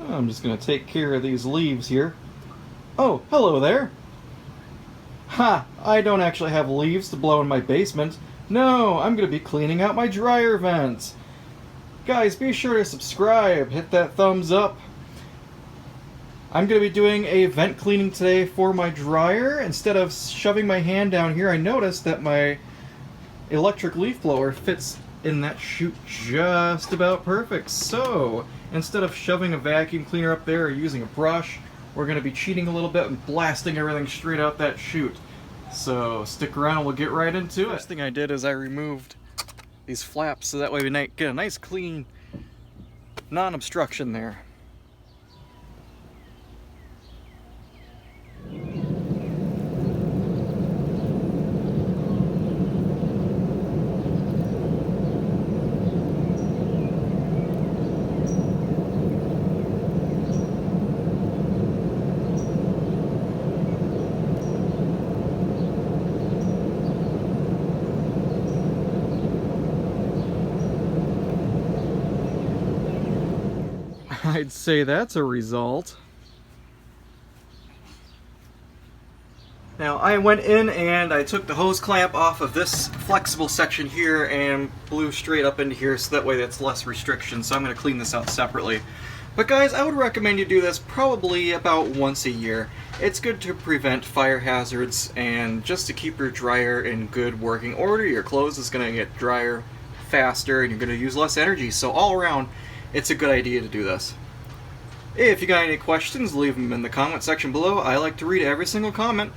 I'm just going to take care of these leaves here. Oh, hello there. Ha! I don't actually have leaves to blow in my basement. No, I'm going to be cleaning out my dryer vents. Guys, be sure to subscribe, hit that thumbs up. I'm going to be doing a vent cleaning today for my dryer. Instead of shoving my hand down here, I noticed that my electric leaf blower fits in that chute just about perfect. So, instead of shoving a vacuum cleaner up there or using a brush, we're going to be cheating a little bit and blasting everything straight out that chute. So, stick around, we'll get right into it. First thing I did is I removed these flaps so that way we get a nice clean non-obstruction there. I'd say that's a result. Now I went in and I took the hose clamp off of this flexible section here and blew straight up into here so that way that's less restriction, so I'm going to clean this out separately. But guys, I would recommend you do this probably about once a year. It's good to prevent fire hazards and just to keep your dryer in good working order. Your clothes is going to get drier faster and you're going to use less energy, so all around it's a good idea to do this. If you got any questions, leave them in the comment section below. I like to read every single comment.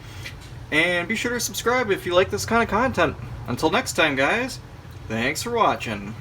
And be sure to subscribe if you like this kind of content. Until next time, guys, thanks for watching.